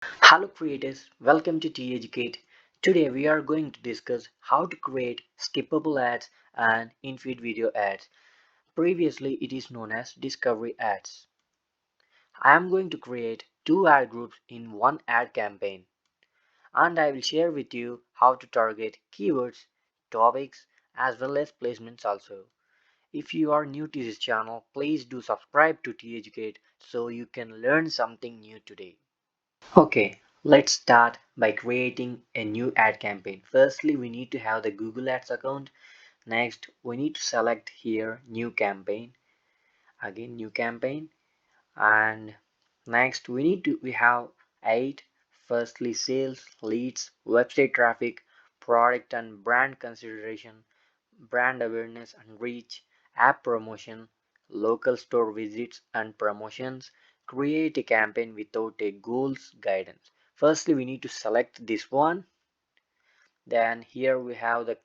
Hello creators, welcome to T-Educate. Today we are going to discuss how to create skippable ads and in-feed video ads. Previously it is known as discovery ads. I am going to create two ad groups in one ad campaign, and I will share with you how to target keywords, topics as well as placements also. If you are new to this channel, please do subscribe to T-Educate so you can learn something new today. Okay, let's start by creating a new ad campaign. Firstly, we need to have the Google Ads account. Next, we need to select here new campaign. Again, new campaign. And next, we have eight. Firstly, sales, leads, website traffic, product and brand consideration, brand awareness and reach, app promotion, local store visits and promotions. Create a campaign without a goals guidance. Firstly, we need to select this one. Then here we have the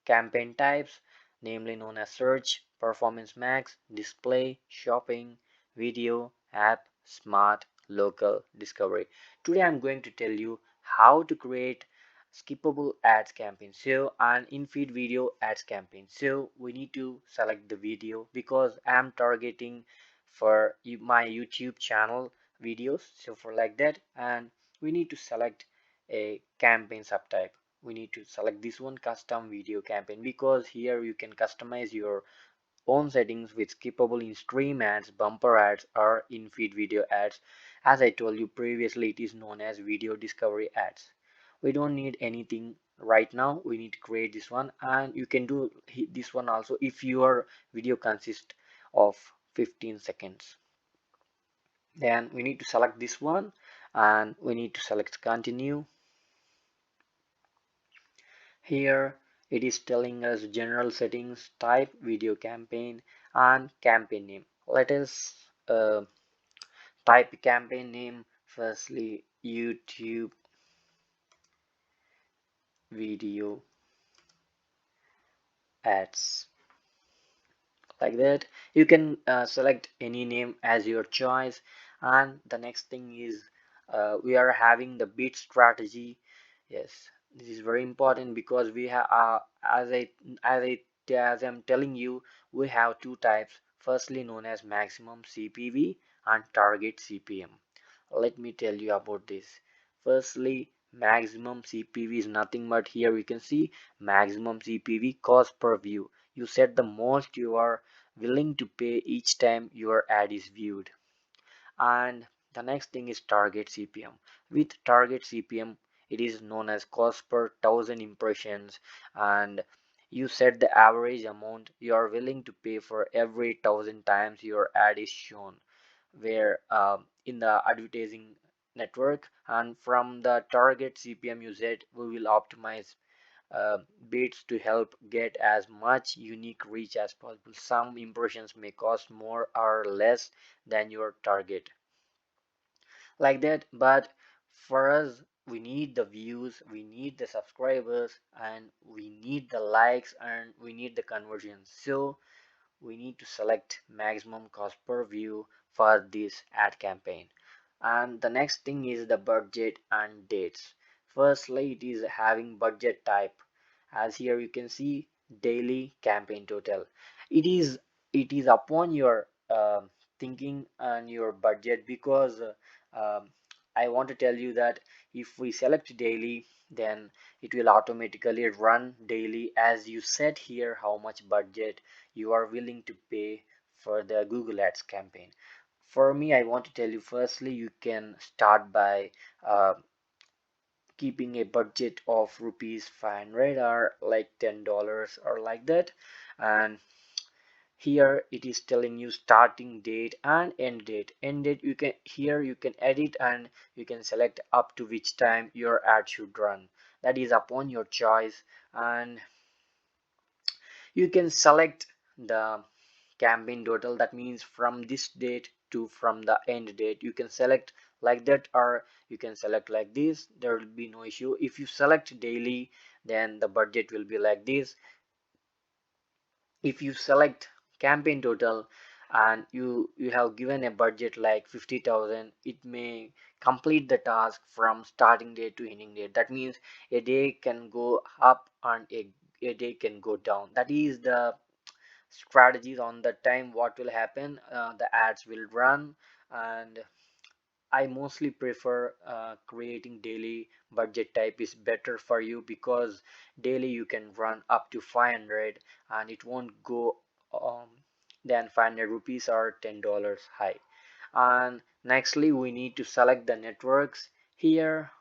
campaign types, namely known as search, performance max, display, shopping, video, app, smart, local, discovery. Today I'm going to tell you how to create skippable ads campaign, so an in-feed video ads campaign. So we need to select the video because I'm targeting for my YouTube channel videos, so for like that. And we need to select a campaign subtype. We need to select this one, custom video campaign, because here you can customize your own settings with skippable in stream ads, bumper ads, or in feed video ads. As I told you previously, it is known as video discovery ads. We don't need anything right now. We need to create this one, and you can do this one also if your video consists of 15 seconds. Then we need to select this one, and we need to select continue. Here it is telling us general settings, type, video campaign, and campaign name. Let us type campaign name. Firstly, YouTube video ads. Like that, you can select any name as your choice. And the next thing is we are having the bid strategy. Yes, this is very important because we have as I'm telling you, we have two types. Firstly known as maximum CPV and target CPM. Let me tell you about this. Firstly, maximum CPV is nothing but here we can see maximum CPV, cost per view. You set the most you are willing to pay each time your ad is viewed. And the next thing is target CPM. With target CPM, it is known as cost per thousand impressions, and you set the average amount you are willing to pay for every thousand times your ad is shown, where in the advertising network. And from the target CPM you set, we will optimize uh, bids to help get as much unique reach as possible. Some impressions may cost more or less than your target, like that. But for us, we need the views, we need the subscribers, and we need the likes, and we need the conversions. So we need to select maximum cost per view for this ad campaign. And the next thing is the budget and dates. Firstly, it is having budget type. As here you can see daily campaign total. It is upon your thinking and your budget, because um, I want to tell you that if we select daily, then it will automatically run daily as you set here how much budget you are willing to pay for the Google Ads campaign. For me, I want to tell you, firstly you can start by uh, keeping a budget of rupees 500 or like $10 or like that. And here it is telling you starting date and end date. End date, you can here you can edit, and you can select up to which time your ad should run. That is upon your choice. And you can select the campaign total, that means from this date to from the end date. You can select like that, or you can select like this. There will be no issue. If you select daily, then the budget will be like this. If you select campaign total, and you have given a budget like 50,000, it may complete the task from starting date to ending date. That means a day can go up and a day can go down. That is the strategies on the time what will happen. The ads will run, and I mostly prefer creating daily budget type is better for you, because daily you can run up to 500 and it won't go um, than 500 rupees or $10 high. And nextly we need to select the networks. Here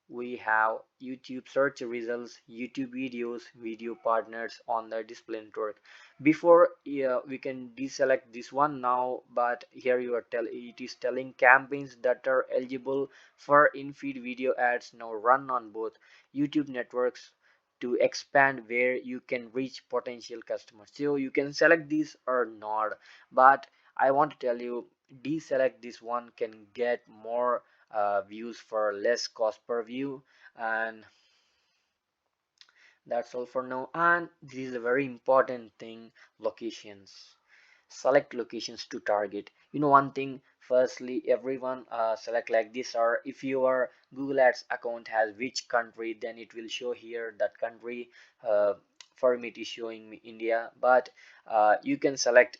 we have YouTube search results, YouTube videos, video partners on the display network. Before, we can deselect this one now, but here you are it is telling campaigns that are eligible for in-feed video ads now run on both YouTube networks to expand where you can reach potential customers. So you can select this or not, but I want to tell you, deselect this one can get more views for less cost per view. And that's all for now. And this is a very important thing: locations. Select locations to target. You know one thing, firstly everyone select like this, or if your Google Ads account has which country, then it will show here that country. uh, for me it is showing me India, but you can select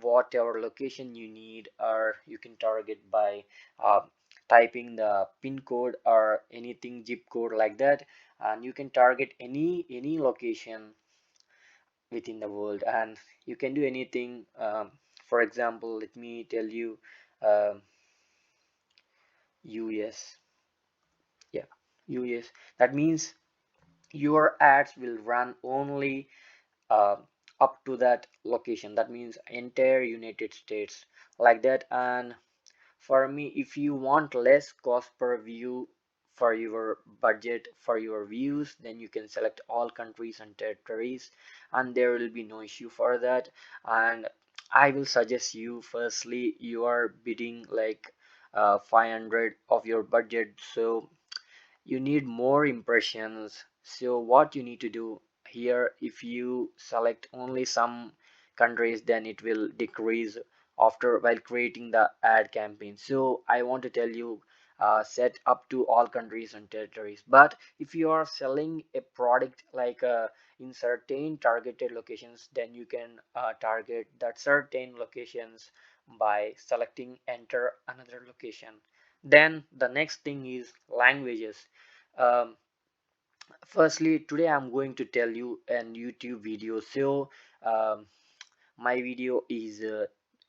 whatever location you need, or you can target by uh, typing the pin code or anything zip code like that, and you can target any location within the world, and you can do anything. For example, let me tell you, um, US. Yeah, US. That means your ads will run only uh, up to that location. That means entire United States, like that. And for me, if you want less cost per view for your budget for your views, then you can select all countries and territories, and there will be no issue for that. And I will suggest you, firstly you are bidding like 500 of your budget, so you need more impressions. So what you need to do here, if you select only some countries, then it will decrease after while creating the ad campaign. So I want to tell you, set up to all countries and territories. But if you are selling a product like in certain targeted locations, then you can target that certain locations by selecting enter another location. Then the next thing is languages. um, Firstly, today I'm going to tell you an YouTube video. So um, my video is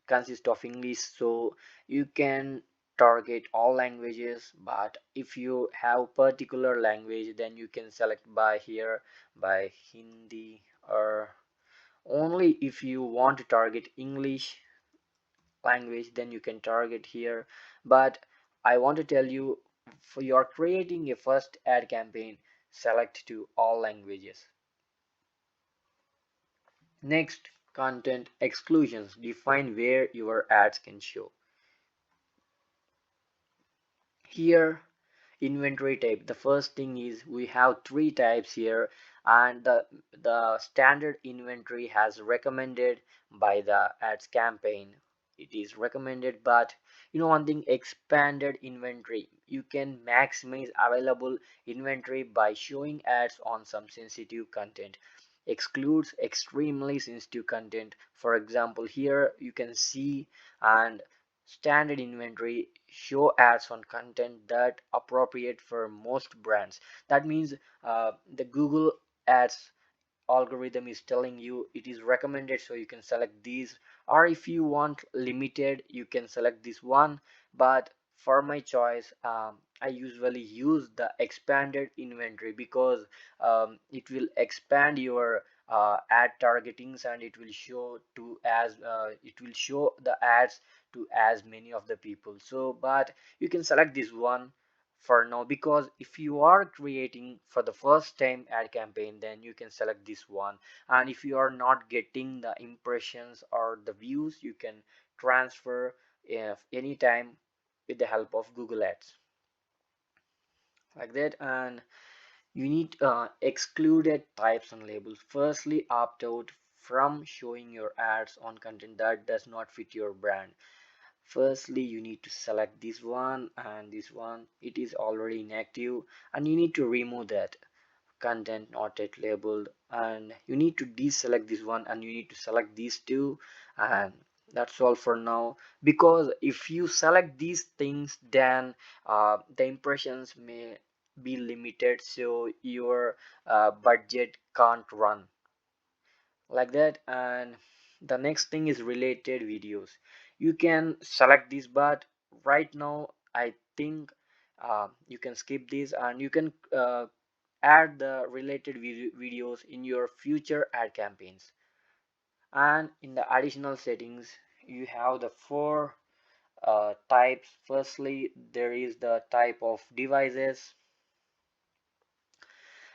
consists of English, so you can target all languages. But if you have particular language, then you can select by here by Hindi, or only if you want to target English language, then you can target here. But I want to tell you, for you're creating a first ad campaign, select to all languages. Next, content exclusions. Define where your ads can show. Here, inventory type. The first thing is we have three types here, and the standard inventory has recommended by the ads campaign. It is recommended, but you know one thing, expanded inventory. You can maximize available inventory by showing ads on some sensitive content. Excludes extremely sensitive content. For example, here you can see, and standard inventory show ads on content that appropriate for most brands. That means the Google ads algorithm is telling you it is recommended, so you can select these. Or if you want limited, you can select this one. But for my choice, I usually use the expanded inventory, because it will expand your ad targetings, and it will show to as it will show the ads to as many of the people. So but you can select this one for now, because if you are creating for the first time ad campaign, then you can select this one. And if you are not getting the impressions or the views, you can transfer if anytime with the help of Google Ads, like that. And you need excluded types and labels. Firstly, opt out from showing your ads on content that does not fit your brand. Firstly, you need to select this one and this one. It is already inactive, and you need to remove that content not yet labeled, and you need to deselect this one and you need to select these two, and that's all for now. Because if you select these things, then the impressions may be limited, so your budget can't run like that. And the next thing is related videos. You can select this, but right now I think you can skip this, and you can add the related videos in your future ad campaigns. And in the additional settings, you have the four types. Firstly, there is the type of devices,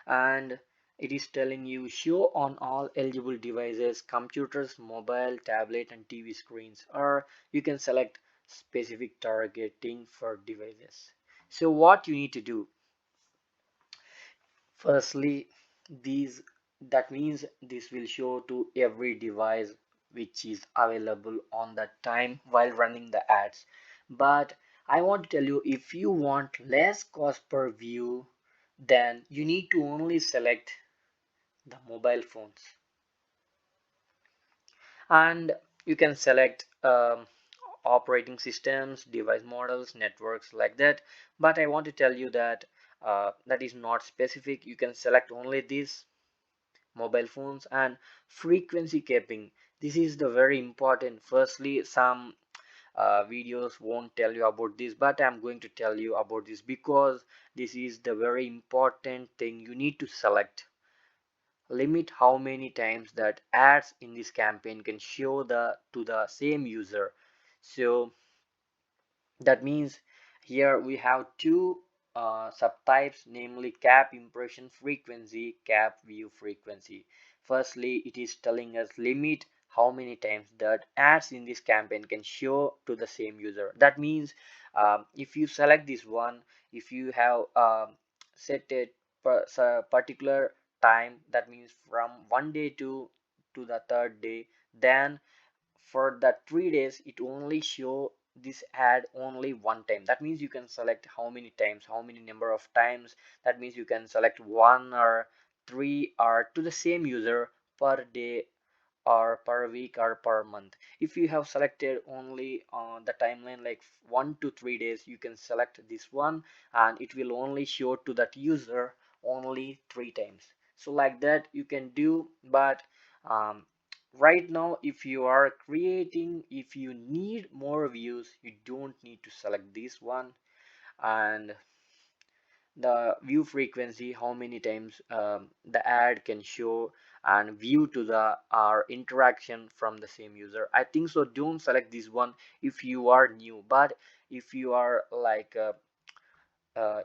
and it is telling you show on all eligible devices: computers, mobile, tablet, and TV screens. Or you can select specific targeting for devices. So what you need to do, firstly, these that means this will show to every device which is available on that time while running the ads. But I want to tell you, if you want less cost per view, then you need to only select the mobile phones, and you can select operating systems, device models, networks, like that. But I want to tell you that that is not specific. You can select only these mobile phones. And frequency capping, this is the very important. Firstly, some videos won't tell you about this, but I'm going to tell you about this because this is the very important thing you need to select. Limit how many times that ads in this campaign can show the to the same user. So that means here we have two subtypes, namely cap impression frequency, cap view frequency. Firstly, it is telling us limit how many times that ads in this campaign can show to the same user. That means if you select this one, if you have set a particular time, that means from one day to the third day, then for the 3 days it only show this ad only one time. That means you can select how many times, how many number of times. That means you can select one or three or to the same user per day or per week or per month. If you have selected only on the timeline like 1 to 3 days, you can select this one and it will only show to that user only 3 times. So like that you can do. But um, right now, if you are creating, if you need more views, you don't need to select this one. And the view frequency, how many times the ad can show and view to the our interaction from the same user, I think so don't select this one if you are new. But if you are like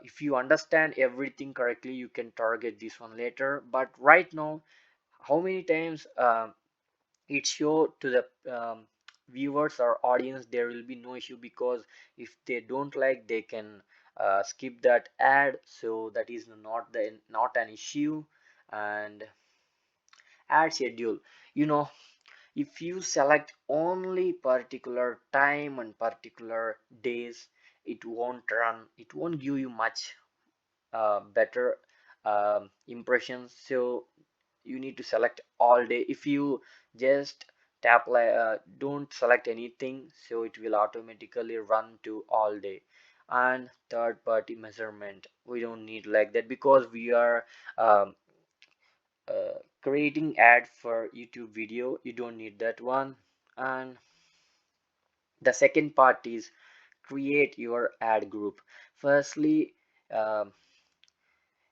if you understand everything correctly, you can target this one later. But right now, how many times it show to the viewers or audience, there will be no issue, because if they don't like, they can skip that ad, so that is not an issue. And ad schedule, you know, if you select only particular time and particular days, it won't run, it won't give you much better impressions. So you need to select all day. If you just tap like don't select anything, so it will automatically run to all day. And third party measurement, we don't need like that because we are um, creating ad for YouTube video, you don't need that one. And the second part is create your ad group. Firstly, um,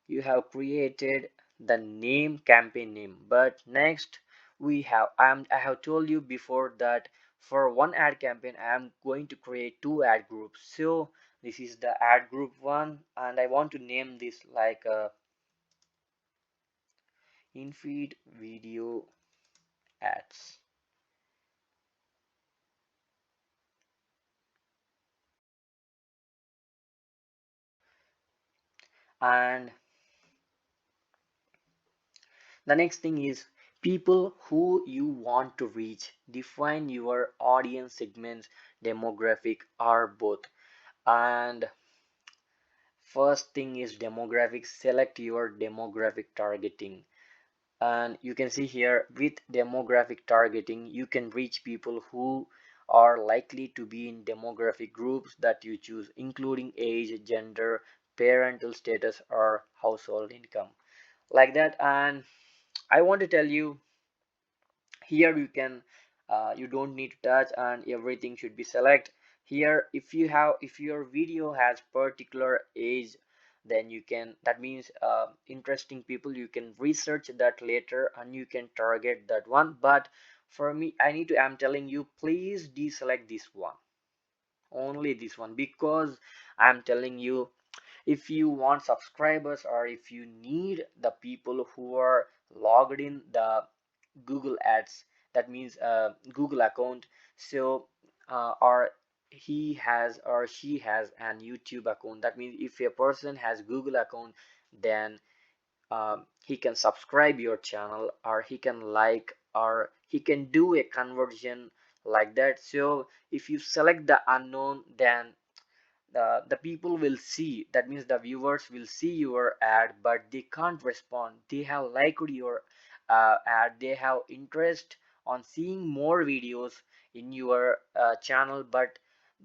you have created the name, campaign name, but next we have I have told you before that for one ad campaign I am going to create two ad groups. So this is the ad group one, and I want to name this like in feed video ads. And the next thing is People who you want to reach, define your audience segments, demographic are both. And first thing is demographic. Select your demographic targeting. And you can see here with demographic targeting, you can reach people who are likely to be in demographic groups that you choose, including age, gender, parental status, or household income, like that. And I want to tell you, here you can you don't need to touch and everything should be select. Here if your video has particular age, then you can, that means interesting people, you can research that later and you can target that one. But for me, I'm telling you, please deselect this one, only this one, because I'm telling you, if you want subscribers or if you need the people who are logged in the Google ads, that means Google account, so or he has or she has an YouTube account, that means if a person has Google account, then he can subscribe your channel or he can like or he can do a conversion, like that. So if you select the unknown, then the people will see, that means the viewers will see your ad but they can't respond. They have liked your ad, they have interest on seeing more videos in your channel, but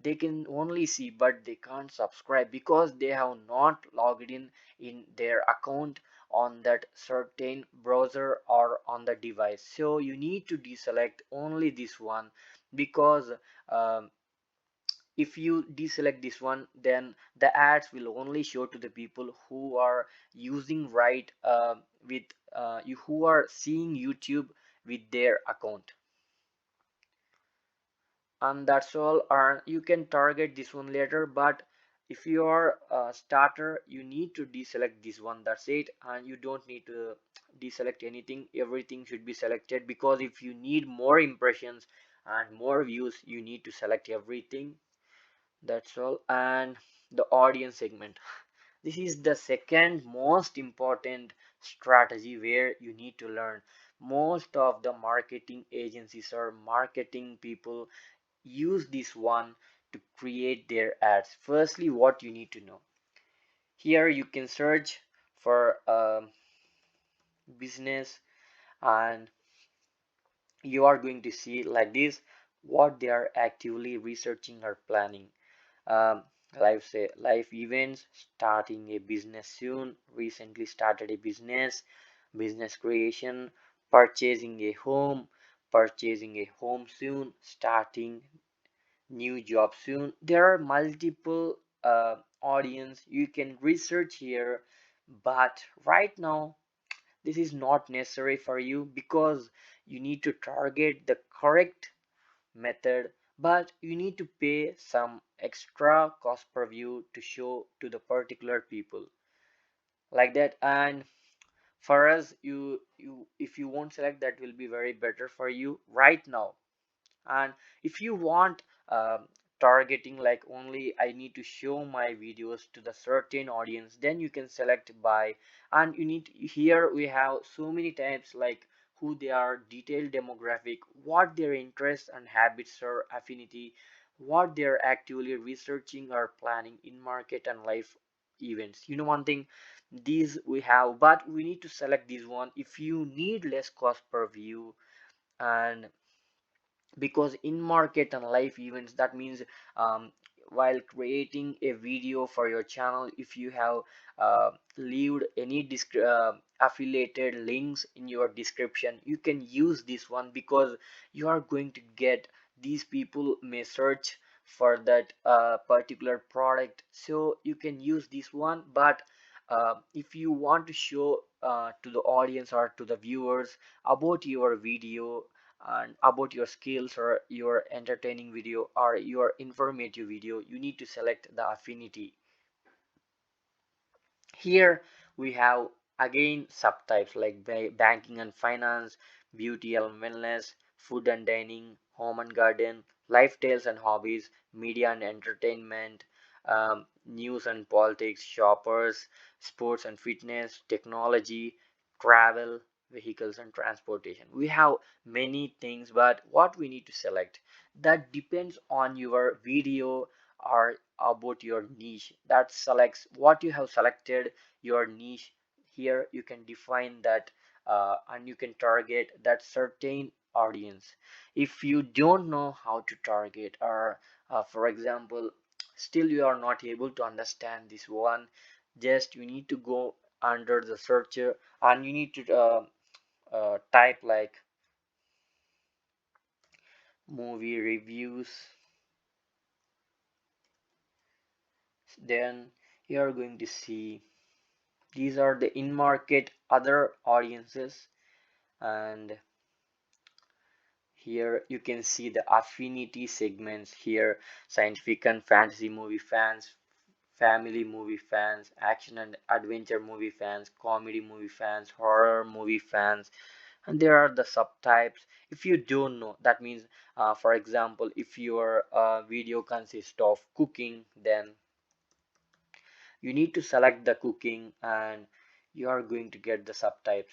they can only see but they can't subscribe because they have not logged in their account on that certain browser or on the device. So you need to deselect only this one, because um, if you deselect this one, then the ads will only show to the people who are using right with you, who are seeing YouTube with their account. And that's all. Or you can target this one later, but if you are a starter, you need to deselect this one, that's it. And you don't need to deselect anything, everything should be selected, because if you need more impressions and more views, you need to select everything. That's all. And the audience segment, this is the second most important strategy where you need to learn. Most of the marketing agencies or marketing people use this one to create their ads. Firstly, what you need to know, here you can search for business, and you are going to see like this what they are actively researching or planning. um, life events, starting a business soon, recently started a business creation, purchasing a home, purchasing a home soon, starting new job soon. There are multiple audience you can research here, but right now this is not necessary for you because you need to target the correct method, but you need to pay some extra cost per view to show to the particular people, like that. And for us, you if you won't select, that will be very better for you right now. And if you want targeting, like only I need to show my videos to the certain audience, then you can select by. And you need, here we have so many types, like who they are, detailed demographic, what their interests and habits or affinity, what they're actively researching or planning in market and life events. You know one thing, these we have, but we need to select this one if you need less cost per view. And because in market and live events, that means while creating a video for your channel, if you have leave any affiliated links in your description, you can use this one, because you are going to get, these people may search for that particular product, so you can use this one. But if you want to show to the audience or to the viewers about your video and about your skills or your entertaining video or your informative video, you need to select the affinity. Here we have again subtypes like banking and finance, beauty and wellness, food and dining, home and garden, lifestyles and hobbies, media and entertainment, news and politics, shoppers, sports and fitness, technology, travel, vehicles and transportation. We have many things, but what we need to select, that depends on your video or about your niche. That selects what you have selected, your niche. Here you can define that, and you can target that certain audience. If you don't know how to target, or for example, still you are not able to understand this one, just you need to go under the searcher and you need to type like movie reviews. Then you are going to see these are the in-market other audiences, and here you can see the affinity segments here: scientific and fantasy movie fans, family movie fans, action and adventure movie fans, comedy movie fans, horror movie fans, and there are the subtypes. If you don't know, that means for example, if your video consists of cooking, then you need to select the cooking and you are going to get the subtypes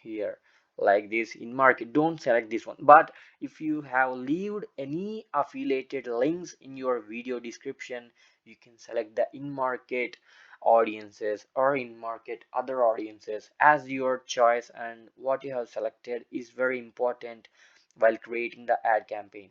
here like this. In market, don't select this one, but if you have leaved any affiliated links in your video description, you can select the in market audiences or in market other audiences as your choice, and what you have selected is very important while creating the ad campaign.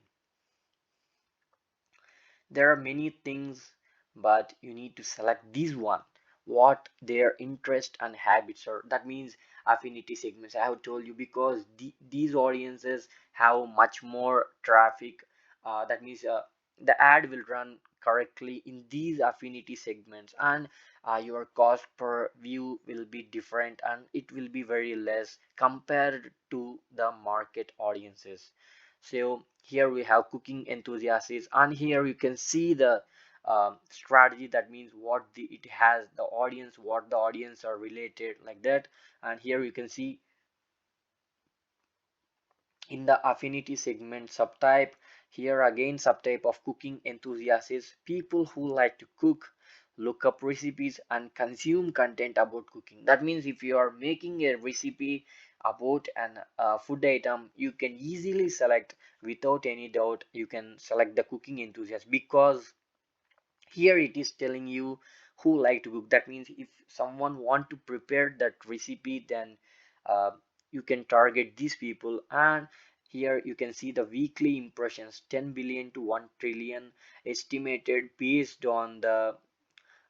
There are many things, but you need to select this one, what their interest and habits are. That means affinity segments, I have told you, because these audiences have much more traffic. That means the ad will run correctly in these affinity segments, and your cost per view will be different and it will be very less compared to the market audiences. So here we have cooking enthusiasts, and here you can see the strategy. That means what it has the audience, what the audience are related like that. And here you can see in the affinity segment subtype, here again subtype of cooking enthusiasts, people who like to cook, look up recipes and consume content about cooking. That means if you are making a recipe about an food item, you can easily select, without any doubt you can select the cooking enthusiast, because here it is telling you who like to cook. That means if someone want to prepare that recipe, then uh, you can target these people. And here you can see the weekly impressions, 10 billion to 1 trillion estimated based on the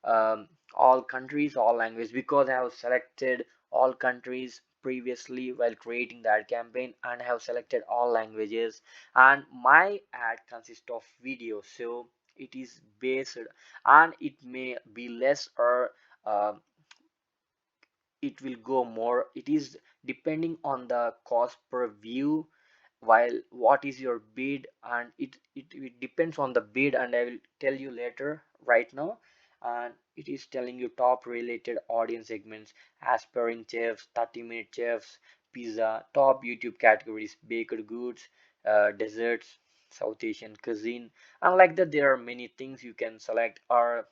um, all countries, all languages, because I have selected all countries previously while creating the ad campaign, and I have selected all languages, and my ad consists of video, so it is based, and it may be less or uh, it will go more. It is depending on the cost per view, while what is your bid, and it depends on the bid, and I will tell you later right now. And it is telling you top related audience segments: aspiring chefs, 30-minute chefs, pizza, top YouTube categories, baked goods, desserts, South Asian cuisine, and like that there are many things you can select. Or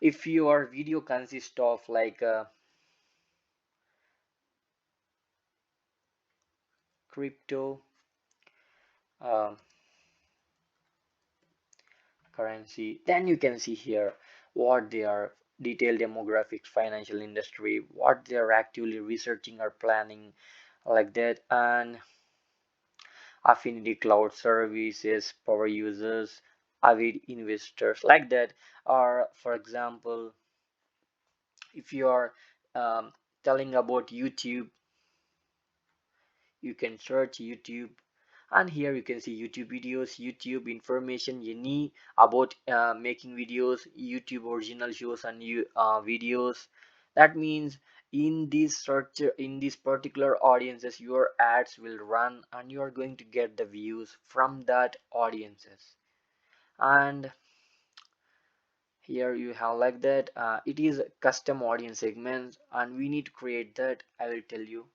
if your video consists of like crypto, um, currency, then you can see here what they are: detailed demographics, financial industry, what they are actively researching or planning like that. And affinity, cloud services, power users, avid investors like that. Or for example, if you are telling about YouTube, you can search YouTube, and here you can see YouTube videos, YouTube information, any about making videos, YouTube original shows and you videos. That means in this search, in this particular audiences, your ads will run and you are going to get the views from that audiences. And here you have like that, it is custom audience segments, and we need to create that, I will tell you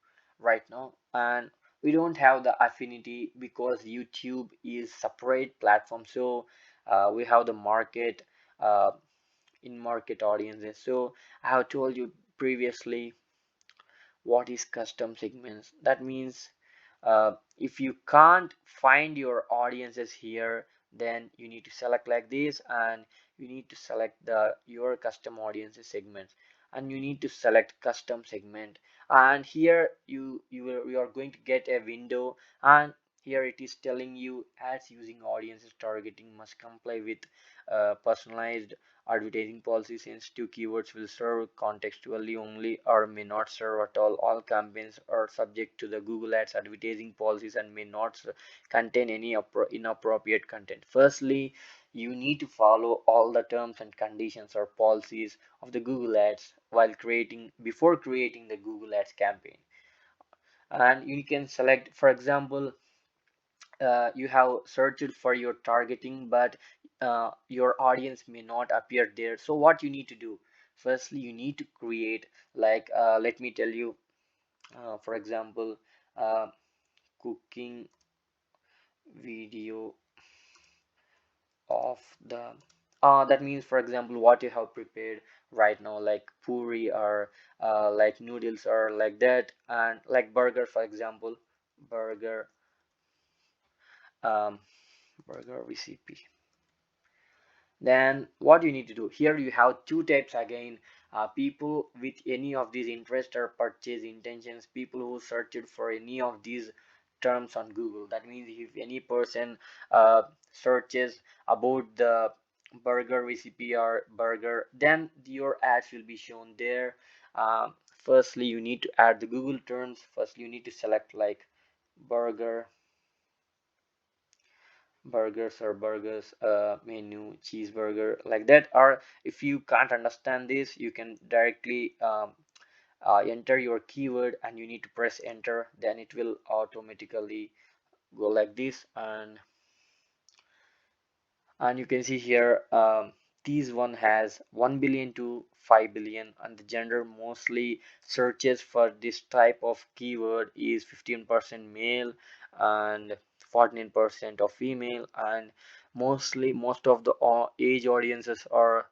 right now. And we don't have the affinity because YouTube is separate platform, so we have the market, uh, in market audiences. So I have told you previously what is custom segments? That means if you can't find your audiences here, then you need to select like this, and you need to select the your custom audiences segments, and you need to select custom segment. And here you are going to get a window, and here it is telling you ads using audiences targeting must comply with personalized advertising policy. Sensitive keywords will serve contextually only or may not serve at all. All campaigns are subject to the Google Ads advertising policies and may not contain any inappropriate content. Firstly, you need to follow all the terms and conditions or policies of the Google Ads while creating before creating the Google Ads campaign. And you can select, for example, you have searched for your targeting, but your audience may not appear there. So what you need to do, firstly you need to create, like let me tell you, for example, uh, cooking video of the that means, for example, what you have prepared right now, like puri or like noodles or like that, and like burger, for example, burger, um, burger recipe. Then what you need to do here, you have two types again, people with any of these interest or purchase intentions, people who searched for any of these terms on Google. That means if any person searches about the burger recipe or burger, then your ads will be shown there. Firstly you need to add the Google terms. First you need to select like burger, burgers or burgers menu, cheeseburger, like that. Or if you can't understand this, you can directly enter your keyword and you need to press enter, then it will automatically go like this. And you can see here, these one has 1 billion to 5 billion, and the gender mostly searches for this type of keyword is 15% male and 14% of female, and most of the age audiences are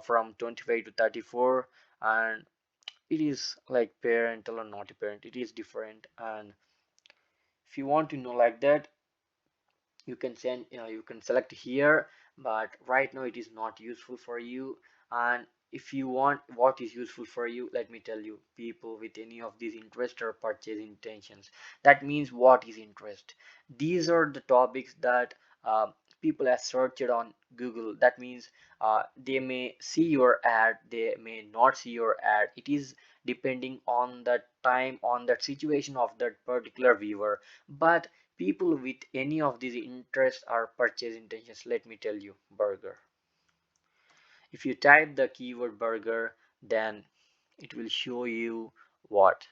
from 25 to 34, and it is like parental or not a parent, it is different. And if you want to know like that, you can send, you can select here, but right now it is not useful for you. And if you want what is useful for you, let me tell you, people with any of these interest or purchase intentions. That means what is interest, these are the topics that uh, people have searched on Google. That means they may see your ad, they may not see your ad. It is depending on the time, on that situation of that particular viewer. But people with any of these interests or purchase intentions, let me tell you, burger. If you type the keyword burger, then it will show you what?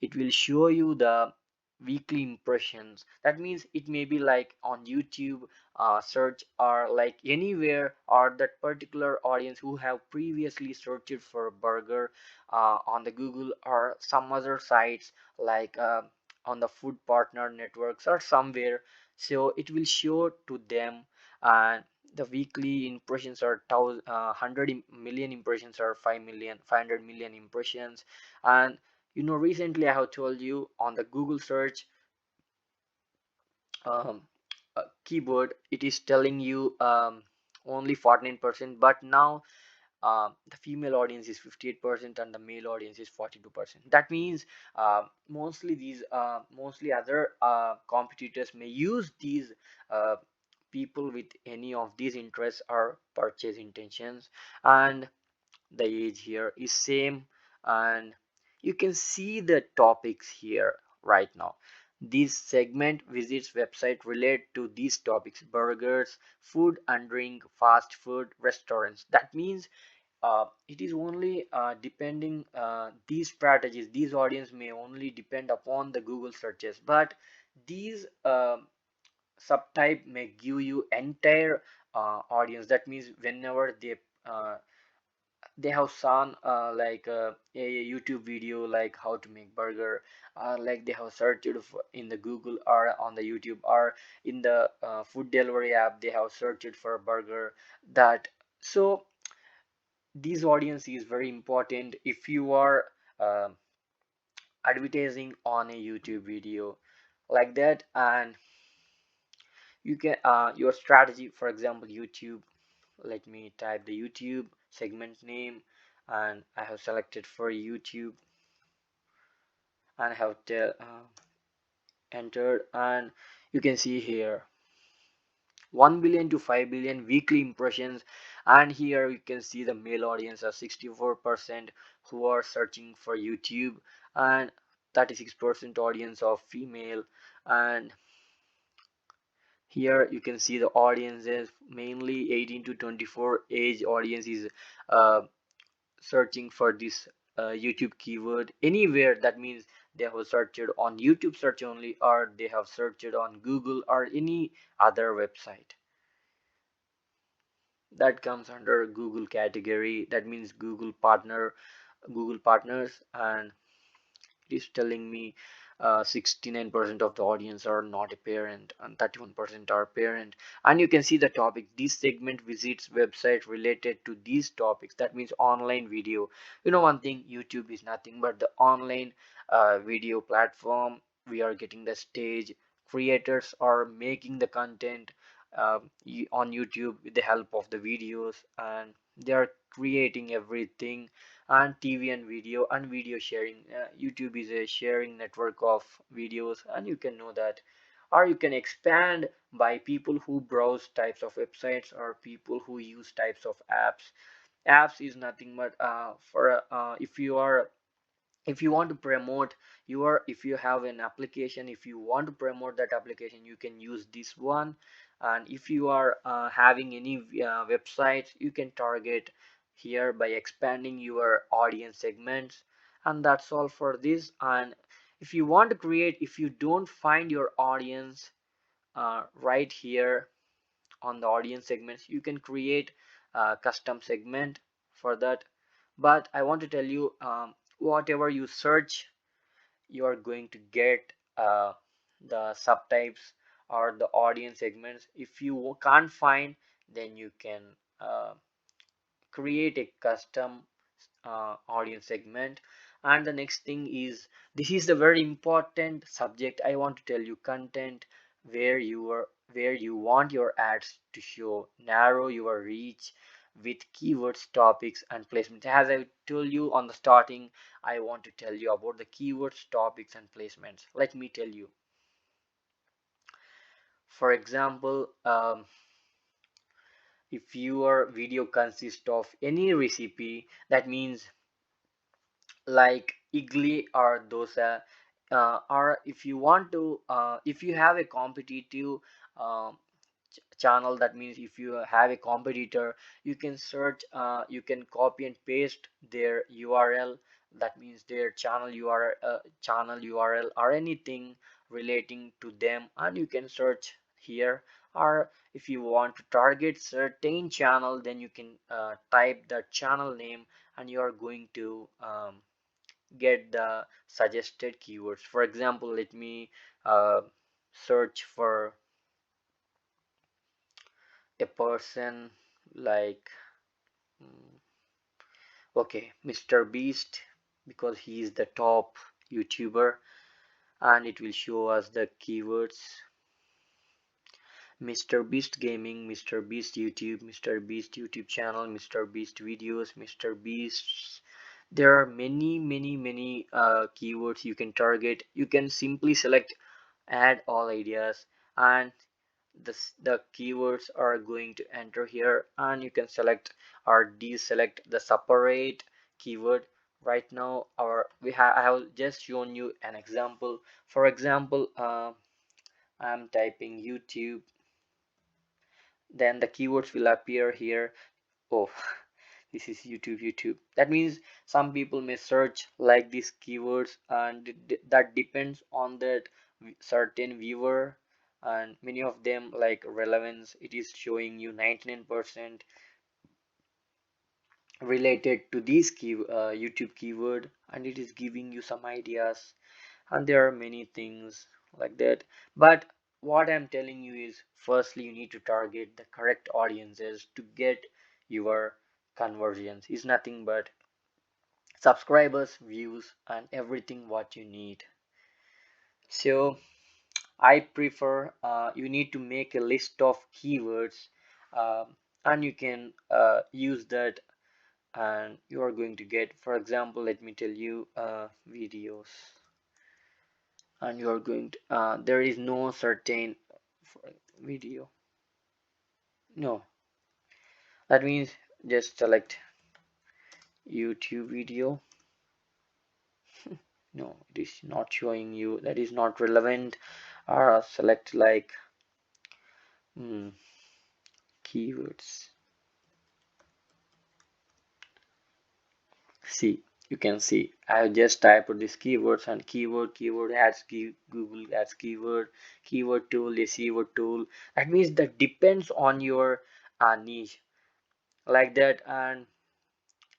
It will show you the weekly impressions. That means it may be like on YouTube search, or like anywhere, or that particular audience who have previously searched for burger on the Google or some other sites, like on the food partner networks or somewhere. So it will show to them, and the weekly impressions are 100 million impressions, or 5 million, 500 million impressions. And recently I have told you on the Google search um, keyboard, it is telling you only 49%, but now the female audience is 58% and the male audience is 42%. That means mostly other competitors may use these uh, people with any of these interests or purchase intentions. And the age here is same, and you can see the topics here right now. This segment visits website related to these topics: burgers, food and drink, fast food, restaurants. That means it is only depending these strategies, these audience may only depend upon the Google searches, but these subtype may give you entire audience. That means whenever they have seen a YouTube video like how to make burger, like they have searched in the Google or on the YouTube, or in the food delivery app they have searched for burger. That so This audience is very important. If you are uh, advertising on a YouTube video like that. And you can your strategy, for example YouTube, let me type the YouTube segment name, and I have selected for YouTube and have entered, and you can see here 1 billion to 5 billion weekly impressions. And here you can see the male audience are 64% who are searching for YouTube, and 36% audience of female. And here you can see the audiences, mainly 18 to 24 age audience is uh, searching for this YouTube keyword anywhere. That means they have searched on YouTube search only, or they have searched on Google or any other website that comes under Google category. That means Google partners. And it is telling me 69% of the audience are not a parent and 31% are parent. And you can see the topic, this segment visits website related to these topics. That means online video. You know one thing, YouTube is nothing but the online video platform. We are getting the stage, creators are making the content on YouTube with the help of the videos, and they are creating everything. And TV and video sharing. YouTube is a sharing network of videos, and you can know that. Or you can expand by people who browse types of websites or people who use types of apps. Apps is nothing but for if you want to promote your, if you have an application, if you want to promote that application, you can use this one. And if you are having any websites, you can target here by expanding your audience segments. And that's all for this. And if you want to create, if you don't find your audience right here on the audience segments, you can create a custom segment for that. But I want to tell you, whatever you search, you are going to get the subtypes or the audience segments. If you can't find, then you can uh, create a custom audience segment. And the next thing is, this is the very important subject I want to tell you, content, where you want your ads to show. Narrow your reach with keywords, topics and placements. As I told you on the starting, I want to tell you about the keywords, topics and placements. Let me tell you, for example, if your video consists of any recipe, that means like idli or dosa, or if you want to if you have a competitive uh, channel, that means if you have a competitor, you can search, you can copy and paste their URL. That means their channel URL or anything relating to them, and you can search here. Or if you want to target certain channel, then you can type the channel name, and you are going to get the suggested keywords. For example, let me uh, search for a person like okay, Mr. Beast, because he is the top YouTuber, and it will show us the keywords. Mr. Beast Gaming, Mr. Beast YouTube, Mr. Beast YouTube channel, Mr. Beast videos, Mr. Beast. There are many keywords you can target. You can simply select add all ideas, and the keywords are going to enter here, and you can select or deselect the separate keyword. Right now I have just shown you an example. For example, I'm typing YouTube, then the keywords will appear here. Oh, this is YouTube. That means some people may search like these keywords, and that depends on that certain viewer. And many of them like relevance, it is showing you 99% related to this YouTube keyword, and it is giving you some ideas. And there are many things like that. But what I'm telling you is, firstly you need to target the correct audiences to get your conversions. Is nothing but subscribers, views, and everything what you need. So I prefer you need to make a list of keywords, and you can use that, and you are going to get, for example, let me tell you, videos, and you are going to there is no certain for video, no, that means just select YouTube video. No, it is not showing you, that is not relevant. Or select like hmm, keywords. See, you can see I just typed these keywords, and keyword adds Google adds keyword tool, the keyword tool. That means that depends on your niche, like that. And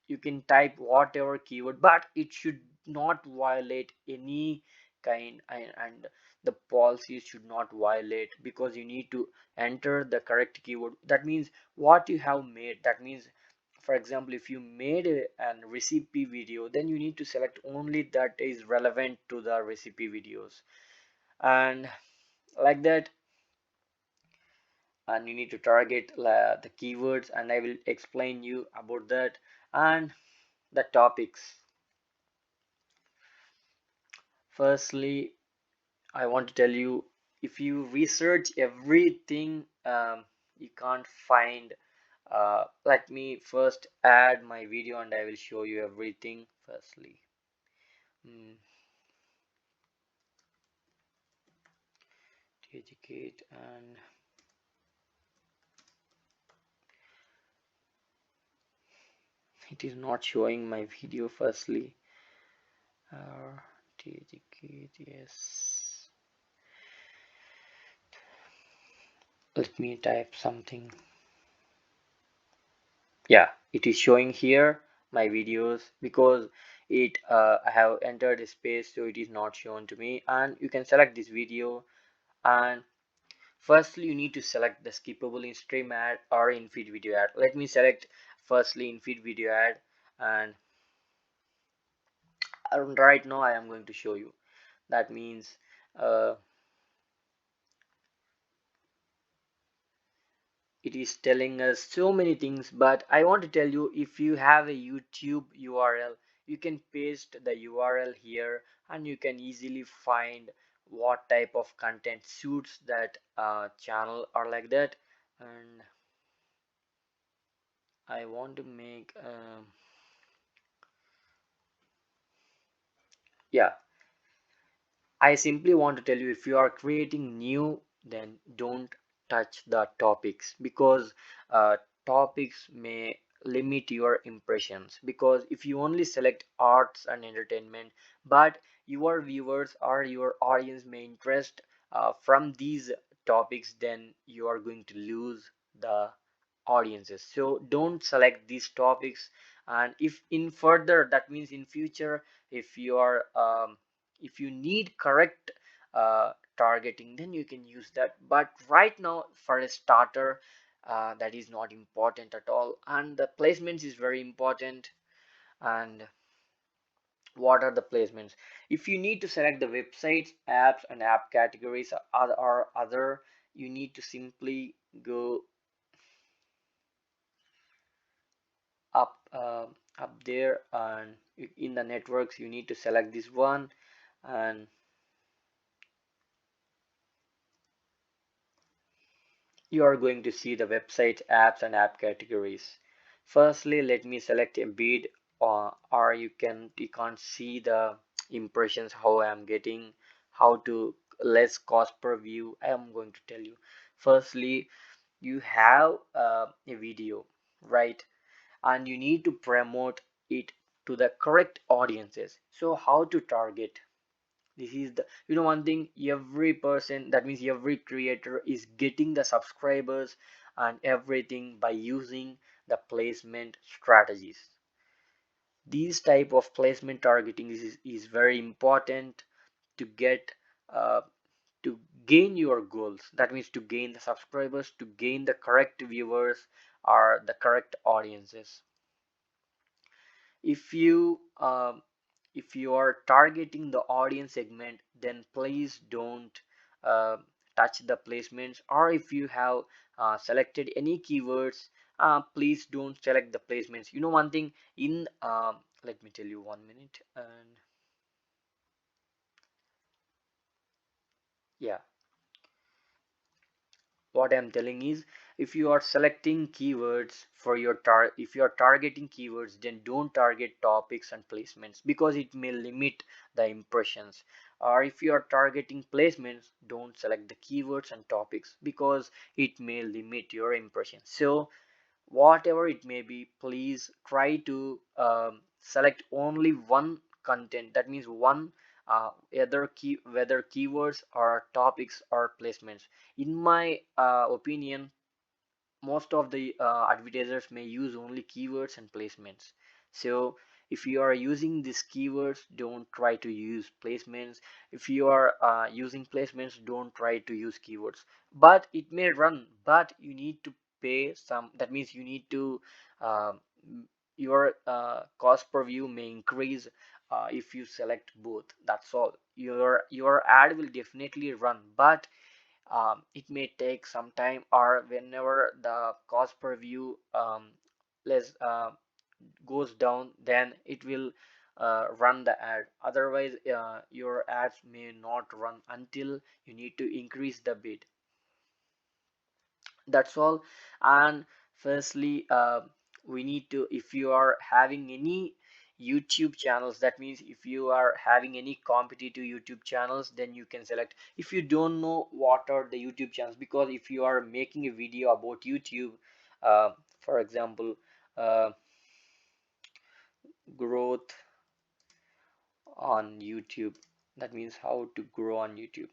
you can type whatever keyword, but it should not violate any kind, and the policies should not violate, because you need to enter the correct keyword. That means what you have made, that means, for example, if you made an recipe video, then you need to select only that is relevant to the recipe videos, and like that. And you need to target the keywords, and I will explain you about that. And the topics, firstly, I want to tell you, if you research everything, you can't find. Let me first add my video, and I will show you everything. Firstly, mm, to educate, and it is not showing my video. Firstly, to educate, yes. Let me type something. Yeah, it is showing here my videos, because it I have entered a space, so it is not shown to me. And you can select this video, and firstly you need to select the skippable in stream ad or in feed video ad. Let me select firstly in feed video ad, and right now I am going to show you. That means uh, it is telling us so many things, but I want to tell you, if you have a YouTube URL, you can paste the URL here, and you can easily find what type of content suits that channel, or like that. And I want to make yeah, I simply want to tell you, if you are creating new, then don't touch the topics, because topics may limit your impressions. Because if you only select arts and entertainment, but your viewers or your audience may interest from these topics, then you are going to lose the audiences. So don't select these topics. And if in further, that means in future, if you are if you need correct targeting, then you can use that. But right now, for a starter, that is not important at all, and the placements is very important. And what are the placements? If you need to select the websites, apps, and app categories, or other, you need to simply go up up there, and in the networks you need to select this one, and you are going to see the website, apps, and app categories. Firstly, let me select a bid, or you can't see the impressions how I am getting, how to less cost per view. I am going to tell you. Firstly, you have a video, right? And you need to promote it to the correct audiences. So how to target? This is the, one thing, every person, that means every creator is getting the subscribers and everything by using the placement strategies. These type of placement targeting is very important to get uh, to gain your goals. That means to gain the subscribers, to gain the correct viewers or the correct audiences. If you if you are targeting the audience segment, then please don't uh, touch the placements. Or if you have selected any keywords, please don't select the placements. You know one thing in let me tell you 1 minute. And yeah, what I'm telling is, if you are selecting keywords for your if you are targeting keywords, then don't target topics and placements because it may limit the impressions. Or if you are targeting placements, don't select the keywords and topics because it may limit your impressions. So whatever it may be, please try to select only one content. That means one either whether keywords or topics or placements. In my opinion, most of the advertisers may use only keywords and placements. So if you are using these keywords, don't try to use placements. If you are using placements, don't try to use keywords. But it may run, but you need to pay some. That means you need to um, your cost per view may increase if you select both. That's all. Your ad will definitely run, but it may take some time, or whenever the cost per view less goes down, then it will run the ad. Otherwise your ads may not run until you need to increase the bid. That's all. And firstly, we need to, if you are having any YouTube channels, that means if you are having any competitive YouTube channels, then you can select. If you don't know what are the YouTube channels, because if you are making a video about YouTube, for example, uh, growth on YouTube, that means how to grow on YouTube,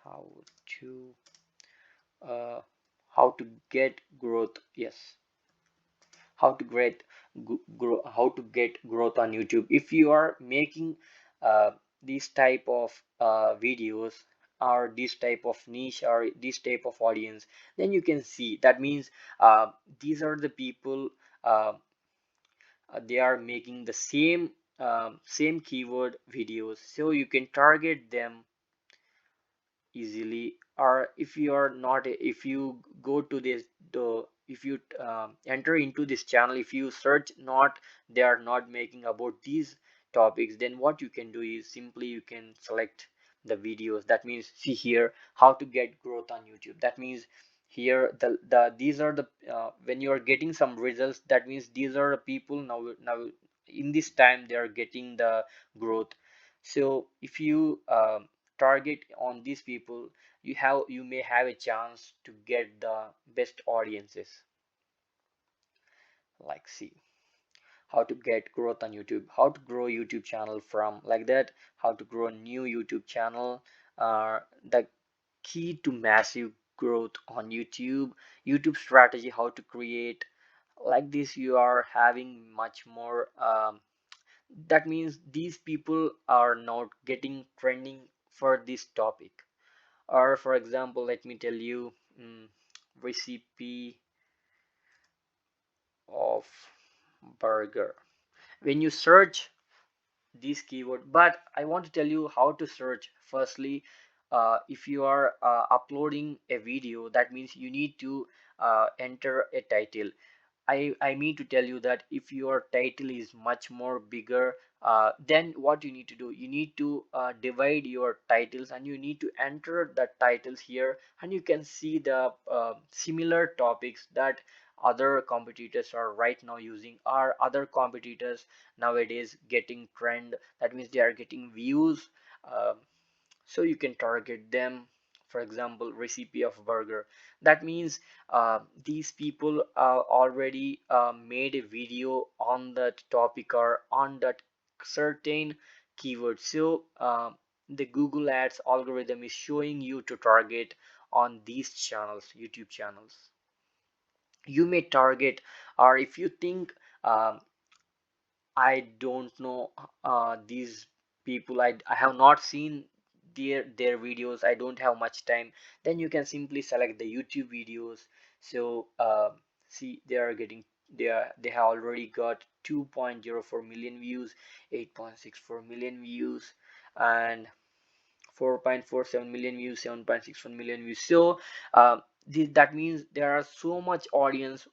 how to uh, how to get growth, yes, how to how to get growth on YouTube. If you are making uh, these type of videos, or this type of niche, or this type of audience, then you can see, that means these are the people, uh, they are making the same keyword videos, so you can target them easily. Or if you are not, if you go to this, the if you enter into this channel, if you search not, they are not making about these topics, then what you can do is simply you can select the videos. That means, see here, how to get growth on YouTube. That means here the these are the when you are getting some results, that means these are the people now in this time they are getting the growth. So if you target on these people, you may have a chance to get the best audiences. Like, see, how to get growth on YouTube, how to grow YouTube channel from like that, how to grow a new YouTube channel, the key to massive growth on YouTube strategy, how to create. Like this, you are having much more that means these people are not getting trending for this topic. Or for example, let me tell you, recipe of burger. When you search this keyword, but I want to tell you how to search. Firstly, if you are uploading a video, that means you need to enter a title. I mean to tell you that if your title is much more bigger, then what you need to do, you need to divide your titles, and you need to enter the titles here, and you can see the similar topics that other competitors are right now using, or other competitors nowadays getting trend. That means they are getting views. um, so you can target them. For example, recipe of burger, that means these people already made a video on that topic or on that certain keyword. So the Google Ads algorithm is showing you to target on these channels, YouTube channels. You may target, or if you think I don't know these people, I have not seen their videos, I don't have much time, then you can simply select the YouTube videos. So see, they are getting they have already got 2.04 million views, 8.64 million views, and 4.47 million views, 7.61 million views. So that means there are so much audience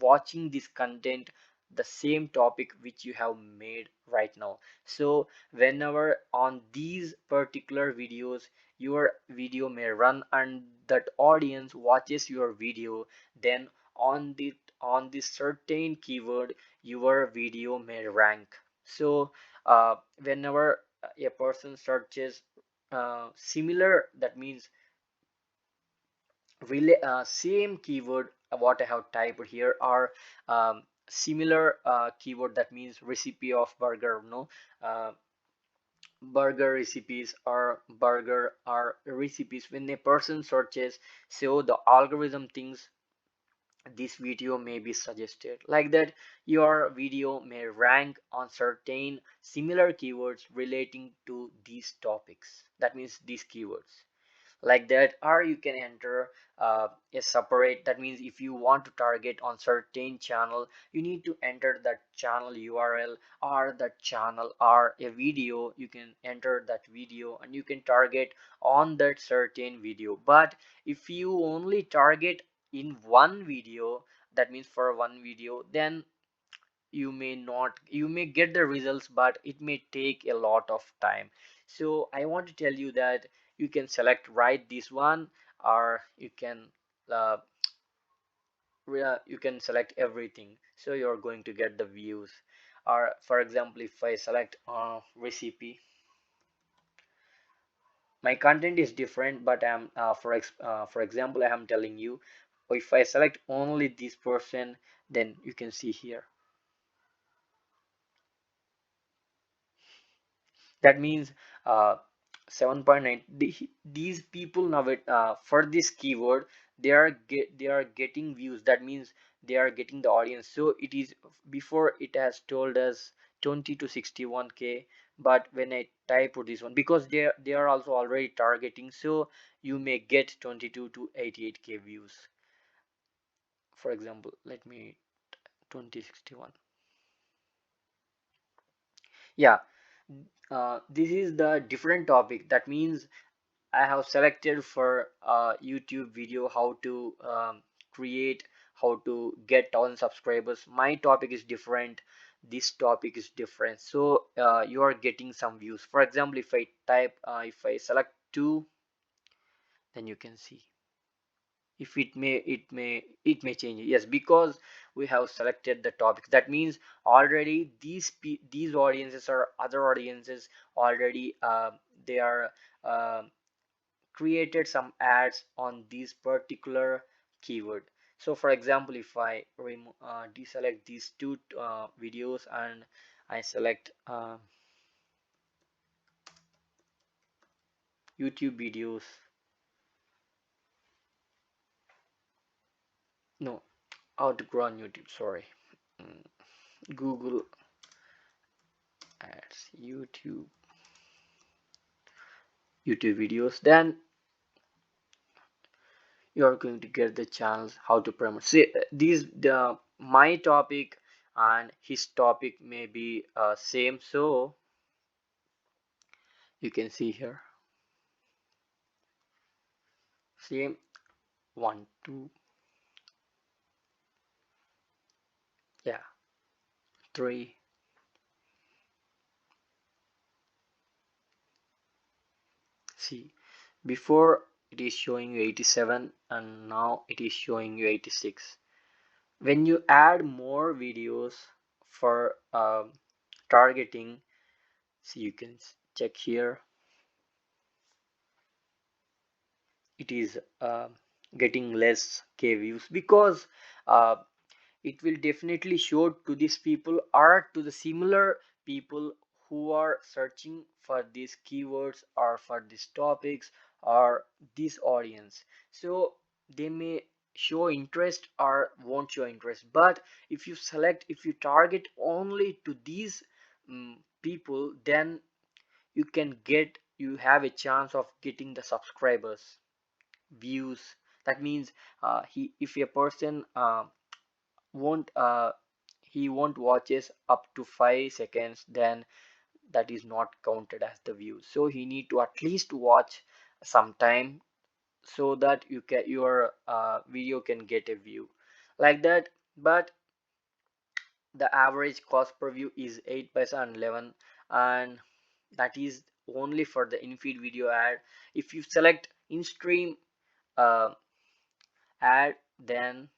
watching this content, the same topic which you have made right now. So whenever on these particular videos your video may run and that audience watches your video, then on this certain keyword your video may rank. So whenever a person searches similar, that means really same keyword what I have typed here, are similar keyword, that means recipe of burger, no, uh, burger recipes or burger or recipes. When a person searches, so the algorithm thinks this video may be suggested, like that your video may rank on certain similar keywords relating to these topics, that means these keywords, like that. Or you can enter a separate, that means if you want to target on certain channel, you need to enter that channel URL or that channel or a video, you can enter that video and you can target on that certain video. But if you only target in one video, that means for one video, then you may get the results, but it may take a lot of time. So I want to tell you that you can select right this one, or uh, you can select everything, so you're going to get the views. Or for example, if I select recipe, my content is different, but I'm for example I am telling you, if I select only this person, then you can see here, that means uh 7.9, these people now for this keyword, they are getting views, that means they are getting the audience. So it is, before it has told us 20 to 61K, but when I type for this one, because they are also already targeting, so you may get 22 to 88K views. For example, let me 2061. Yeah, this is the different topic, that means I have selected for YouTube video how to create, how to get 1,000 subscribers. My topic is different. This topic is different. So you are getting some views. For example, if I type, if I select two, then you can see. If it may change. Yes, because we have selected the topic. That means already these audiences or other audiences already they are. Uh, created some ads on this particular keyword. So for example, if I deselect these two videos and I select YouTube videos, no, how to grow on YouTube, sorry. Mm, Google ads, YouTube videos, then you are going to get the chance how to promote. See, these the my topic and his topic may be same, so you can see here same, one, two, yeah, three. See, before it is showing you 87 and now it is showing you 86. When you add more videos for targeting, so you can check here, it is getting less K views, because uh, it will definitely show to these people or to the similar people who are searching for these keywords or for these topics or this audience. So they may show interest or won't show interest. But if you target only to these people, then you have a chance of getting the subscribers, views. That means if a person won't he won't watches up to 5 seconds, then that is not counted as the view. So he need to at least watch some time so that your video can get a view like that. But the average cost per view is 8 paisa and 11, and that is only for the in-feed video ad. If you select in-stream uh, ad, then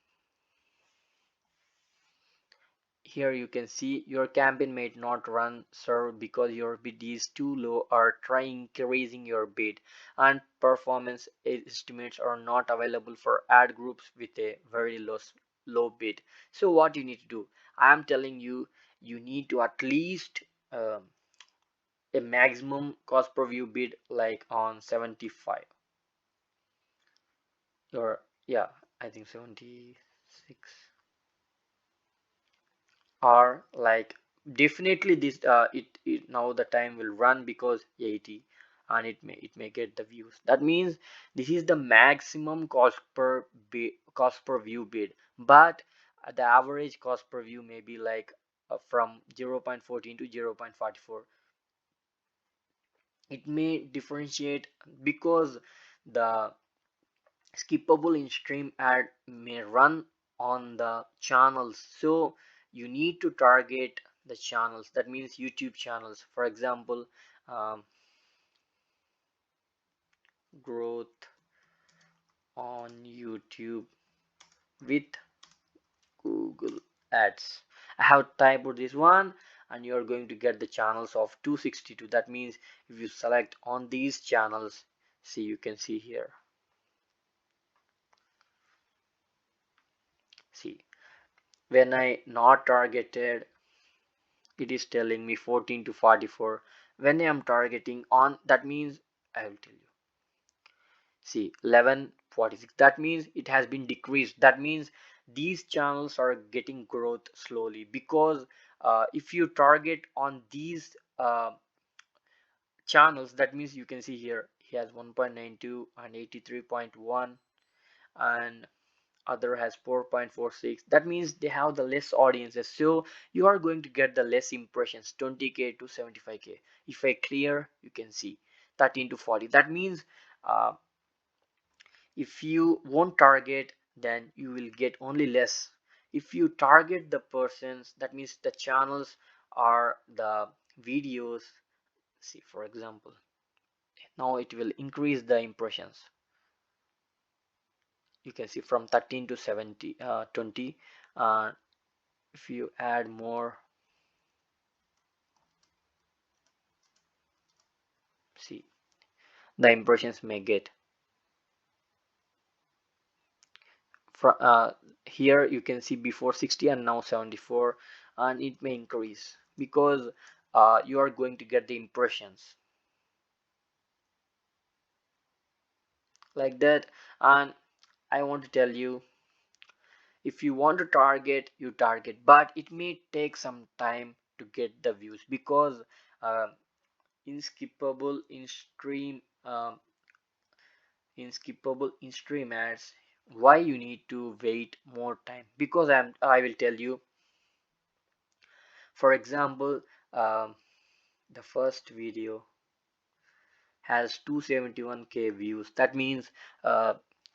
here you can see your campaign may not run, sir, because your bid is too low, or try increasing your bid, and performance estimates are not available for ad groups with a very low bid. So what you need to do, I am telling you, you need to at least a maximum cost per view bid like on 75, or yeah, I think 76, or like definitely this it now the time will run because 80, and it may get the views. That means this is the maximum cost per view bid, but the average cost per view may be like from 0.14 to 0.44. It may differentiate because the skippable in stream ad may run on the channels, so you need to target the channels. That means YouTube channels, for example, um, growth on YouTube with Google Ads. I have typed this one, and you're going to get the channels of 262. That means if you select on these channels, see, you can see here, see, when I not targeted, it is telling me 14 to 44. When I am targeting on, that means I will tell you, see, 11:46, that means it has been decreased. That means these channels are getting growth slowly, because if you target on these channels, that means you can see here he has 1.92 and 83.1, and other has 4.46. That means they have the less audiences, so you are going to get the less impressions, 20k to 75k. If I clear, you can see 13 to 40. That means uh, if you won't target, then you will get only less. If you target the persons, that means the channels are the videos. See, for example, now it will increase the impressions. You can see from 13 to 70 20. If you add more, see, the impressions may get from here you can see before 60 and now 74, and it may increase because you are going to get the impressions like that. And I want to tell you, if you want to target, you target, but it may take some time to get the views, because uh, in skippable in stream in stream ads, why you need to wait more time, because I will tell you. For example, um, the first video has 271k views. That means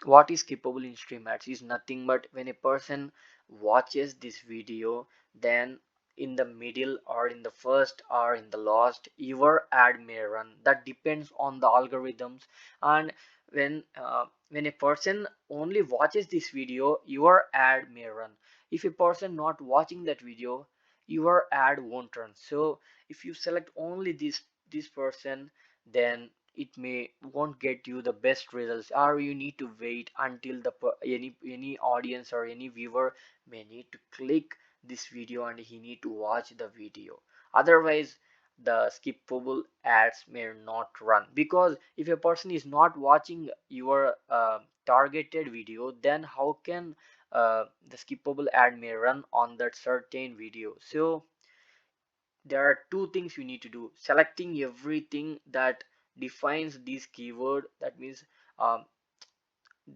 what is skippable in stream ads is nothing but when a person watches this video, then in the middle or in the first or in the last, your ad may run. That depends on the algorithms. And when a person only watches this video, your ad may run. If a person not watching that video, your ad won't run. So if you select only this person, then it may won't get you the best results, or you need to wait until the any audience or any viewer may need to click this video and he need to watch the video. Otherwise the skippable ads may not run, because if a person is not watching your targeted video, then how can the skippable ad may run on that certain video. So there are two things you need to do: selecting everything that defines this keyword. That means um,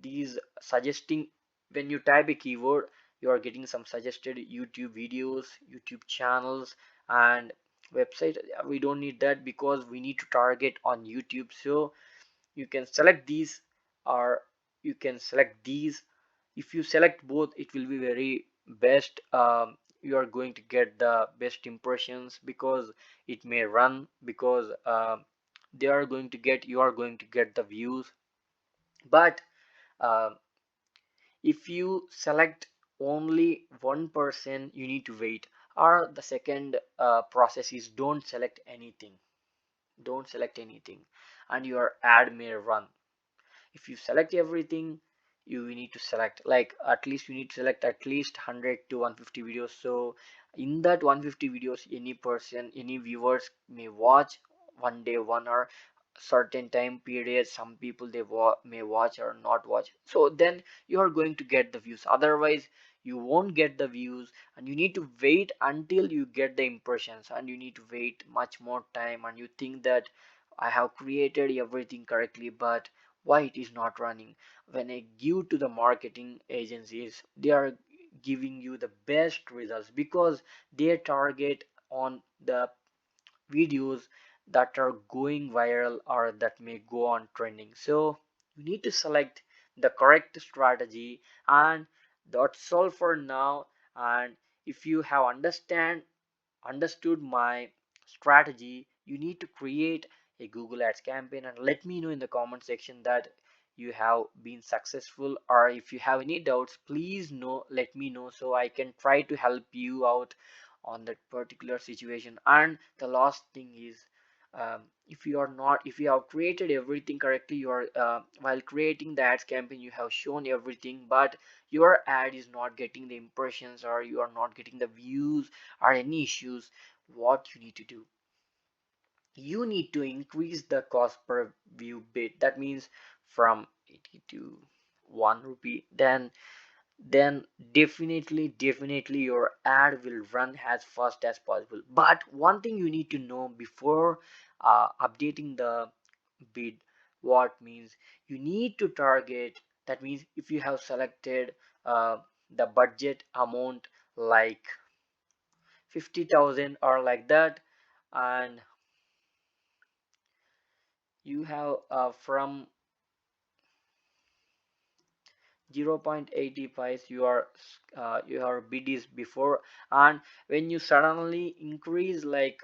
these suggesting, when you type a keyword, you are getting some suggested YouTube videos, YouTube channels, and website. We don't need that because we need to target on YouTube. So you can select these, or you can select these. If you select both, it will be very best. You are going to get the best impressions because it may run, because they are going to get, you are going to get the views. But uh, if you select only one person, you need to wait. Or the second process is don't select anything, don't select anything, and your ad may run. If you select everything, you need to select, like, at least you need to select at least 100 to 150 videos. So in that 150 videos, any person, any viewers may watch one day, 1 hour, certain time period. Some people they may watch or not watch, so then you are going to get the views. Otherwise you won't get the views, and you need to wait until you get the impressions, and you need to wait much more time. And you think that I have created everything correctly, but why it is not running? When I give to the marketing agencies, they are giving you the best results because they target on the videos that are going viral or that may go on trending. So you need to select the correct strategy, and that's all for now. And if you have understood my strategy, you need to create a Google Ads campaign and let me know in the comment section that you have been successful. Or if you have any doubts, please know, let me know, so I can try to help you out on that particular situation. And the last thing is, if you are not, if you have created everything correctly, you are while creating the ads campaign, you have shown everything, but your ad is not getting the impressions, or you are not getting the views, or any issues, what you need to do, you need to increase the cost per view bit. That means from 80 to 1 rupee. Then definitely your ad will run as fast as possible. But one thing you need to know before updating the bid, what means, you need to target. That means if you have selected the budget amount like 50,000 or like that, and you have from 0.85 your bid is before, and when you suddenly increase like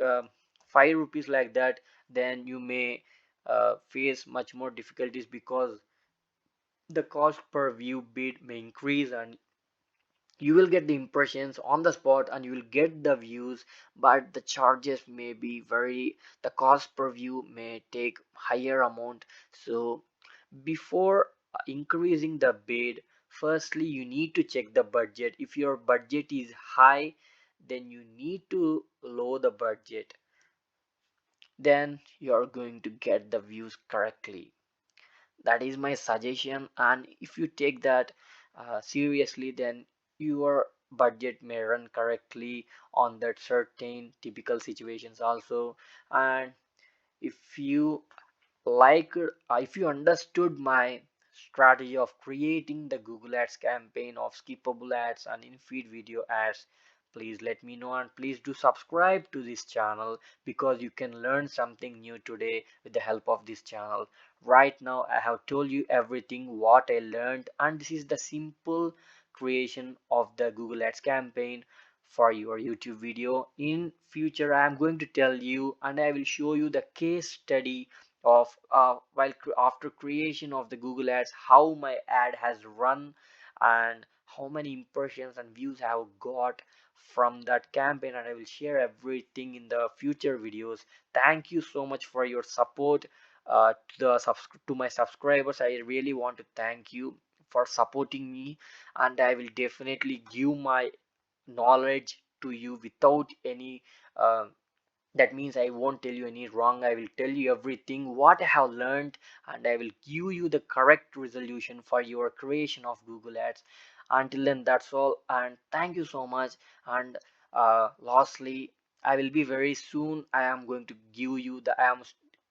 5 rupees like that, then you may face much more difficulties because the cost per view bid may increase, and you will get the impressions on the spot and you will get the views, but the charges may be very, the cost per view may take higher amount. So before increasing the bid, firstly you need to check the budget. If your budget is high, then you need to lower the budget, then you're going to get the views correctly. That is my suggestion, and if you take that seriously, then your budget may run correctly on that certain typical situations also. And if you if you understood my strategy of creating the Google Ads campaign of skippable ads and in-feed video ads, please let me know, and please do subscribe to this channel because you can learn something new today with the help of this channel. Right now I have told you everything what I learned, and this is the simple creation of the Google Ads campaign for your YouTube video. In future I am going to tell you, and I will show you the case study of after creation of the Google Ads, how my ad has run and how many impressions and views I have got from that campaign, and I will share everything in the future videos. Thank you so much for your support to my subscribers. I really want to thank you for supporting me, and I will definitely give my knowledge to you without any uh, that means I won't tell you any wrong. I will tell you everything what I have learned, and I will give you the correct resolution for your creation of Google Ads. Until then, that's all, and thank you so much. And lastly, I will be very soon, I am going to give you the, I am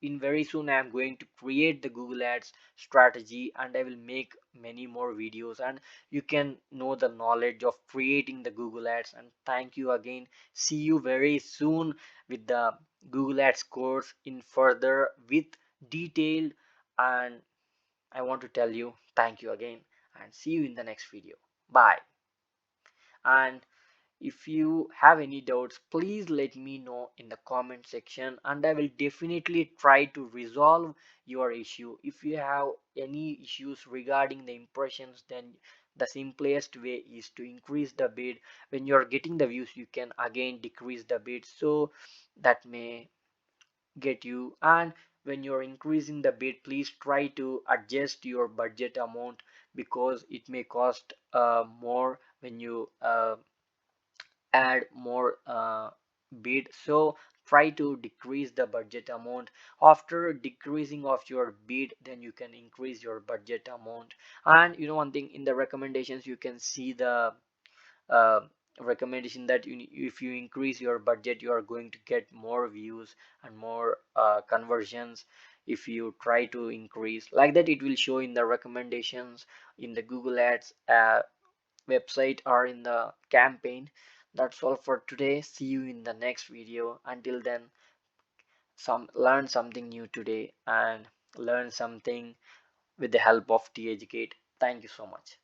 in very soon I am going to create the Google Ads strategy, and I will make many more videos, and you can know the knowledge of creating the Google Ads. And thank you again. See you very soon with the Google Ads course in further with detailed. And I want to tell you thank you again, and see you in the next video. Bye. And if you have any doubts, please let me know in the comment section, and I will definitely try to resolve your issue. If you have any issues regarding the impressions, then the simplest way is to increase the bid. When you're getting the views, you can again decrease the bid, so that may get you. And when you're increasing the bid, please try to adjust your budget amount, because it may cost more when you add more bid. So try to decrease the budget amount. After decreasing of your bid, then you can increase your budget amount. And you know one thing, in the recommendations you can see the uh, recommendation that if you increase your budget, you are going to get more views and more conversions. If you try to increase like that, it will show in the recommendations in the Google Ads website or in the campaign. That's all for today. See you in the next video. Until then, learn something new today, and learn something with the help of T Educate. Thank you so much.